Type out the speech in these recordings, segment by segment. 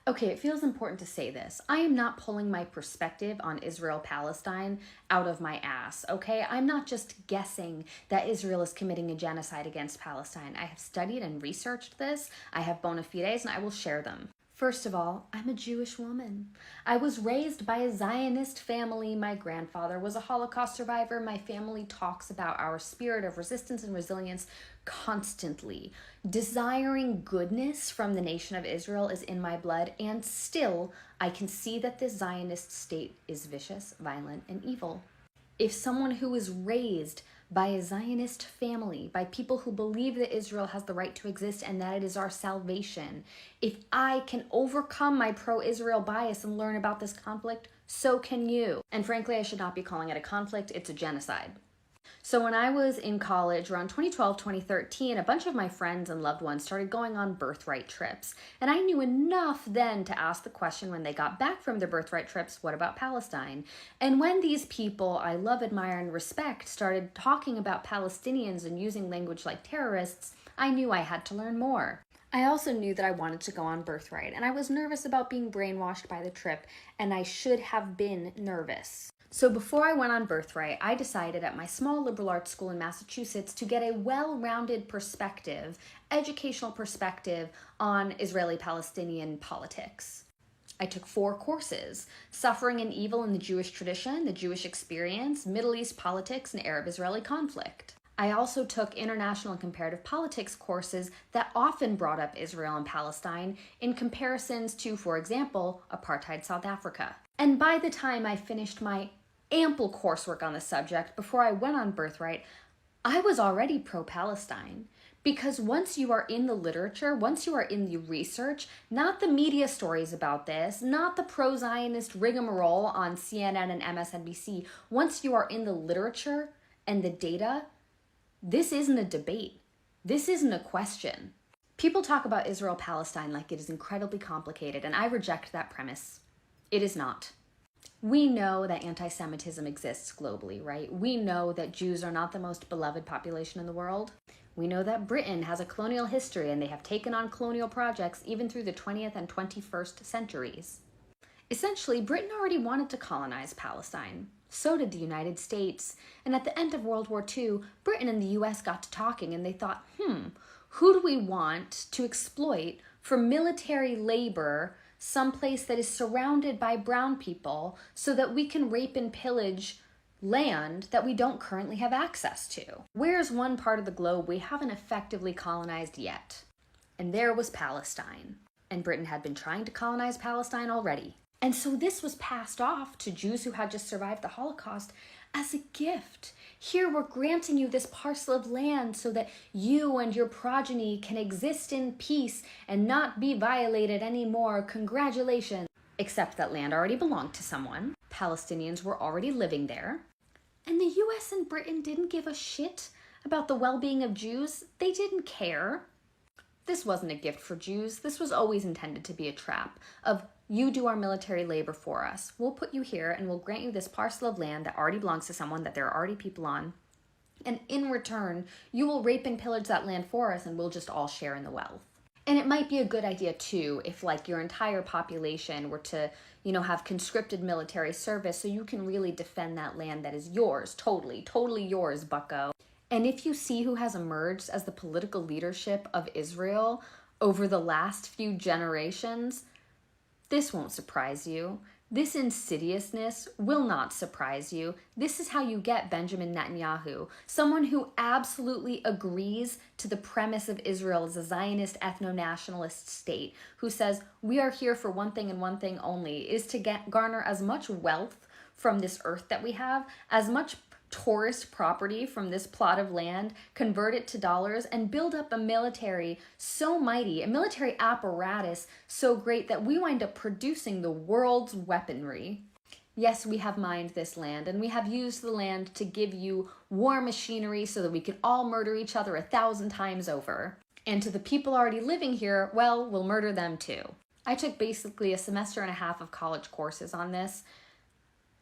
Okay, it feels important to say this. I am not pulling my perspective on Israel-Palestine out of my ass, okay? I'm not just guessing that Israel is committing a genocide against Palestine. I have studied and researched this. I have bona fides, and I will share them. First of all, I'm a Jewish woman. I was raised by a Zionist family. My grandfather was a Holocaust survivor. My family talks about our spirit of resistance and resilience constantly. Desiring goodness from the nation of Israel is in my blood, and still I can see that this Zionist state is vicious, violent, and evil. If someone who is raised by a Zionist family, by people who believe that Israel has the right to exist and that it is our salvation, if I can overcome my pro-Israel bias and learn about this conflict, so can you. And frankly, I should not be calling it a conflict, it's a genocide. So when I was in college, around 2012, 2013, a bunch of my friends and loved ones started going on birthright trips. And I knew enough then to ask the question when they got back from their birthright trips, what about Palestine? And when these people I love, admire, and respect started talking about Palestinians and using language like terrorists, I knew I had to learn more. I also knew that I wanted to go on birthright, and I was nervous about being brainwashed by the trip, and I should have been nervous. So before I went on birthright, I decided at my small liberal arts school in Massachusetts to get a well-rounded perspective, educational perspective on Israeli-Palestinian politics. I took 4 courses: Suffering and Evil in the Jewish Tradition, The Jewish Experience, Middle East Politics, and Arab-Israeli Conflict. I also took international and comparative politics courses that often brought up Israel and Palestine in comparisons to, for example, apartheid South Africa. And by the time I finished my ample coursework on the subject before I went on birthright, I was already pro-Palestine. Because once you are in the literature, once you are in the research, not the media stories about this, not the pro-Zionist rigmarole on CNN and MSNBC, once you are in the literature and the data, this isn't a debate. This isn't a question. People talk about Israel-Palestine like it is incredibly complicated, and I reject that premise. It is not. We know that anti-Semitism exists globally, right? We know that Jews are not the most beloved population in the world. We know that Britain has a colonial history and they have taken on colonial projects even through the 20th and 21st centuries. Essentially, Britain already wanted to colonize Palestine. So did the United States. And at the end of World War II, Britain and the US got to talking and they thought, who do we want to exploit for military labor someplace that is surrounded by brown people so that we can rape and pillage land that we don't currently have access to? Where's one part of the globe we haven't effectively colonized yet? And there was Palestine. And Britain had been trying to colonize Palestine already. And so this was passed off to Jews who had just survived the Holocaust as a gift. Here we're granting you this parcel of land so that you and your progeny can exist in peace and not be violated anymore. Congratulations. Except that land already belonged to someone. Palestinians were already living there. And the US and Britain didn't give a shit about the well-being of Jews. They didn't care. This wasn't a gift for Jews. This was always intended to be a trap of, you do our military labor for us. We'll put you here and we'll grant you this parcel of land that already belongs to someone that there are already people on. And in return, you will rape and pillage that land for us and we'll just all share in the wealth. And it might be a good idea too if like your entire population were to, have conscripted military service so you can really defend that land that is yours, totally yours, bucko. And if you see who has emerged as the political leadership of Israel over the last few generations, this won't surprise you. This insidiousness will not surprise you. This is how you get Benjamin Netanyahu, someone who absolutely agrees to the premise of Israel as a Zionist ethno-nationalist state, who says, we are here for one thing and one thing only, is to garner as much wealth from this earth that we have, as much tourist property from this plot of land, convert it to dollars, and build up a military so mighty, a military apparatus so great that we wind up producing the world's weaponry. Yes, we have mined this land, and we have used the land to give you war machinery so that we could all murder each other 1,000 times over. And to the people already living here, well, we'll murder them too. I took basically a semester and a half of college courses on this,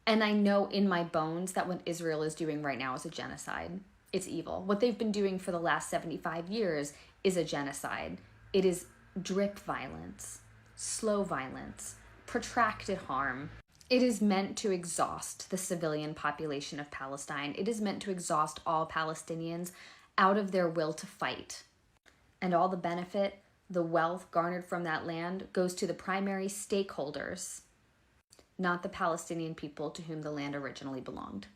and I know in my bones that what Israel is doing right now is a genocide. It's evil. What they've been doing for the last 75 years is a genocide. It is drip violence. slow violence, protracted harm. It is meant to exhaust the civilian population of Palestine. It is meant to exhaust all Palestinians out of their will to fight. And all the benefit, the wealth garnered from that land, goes to the primary stakeholders, not the Palestinian people to whom the land originally belonged.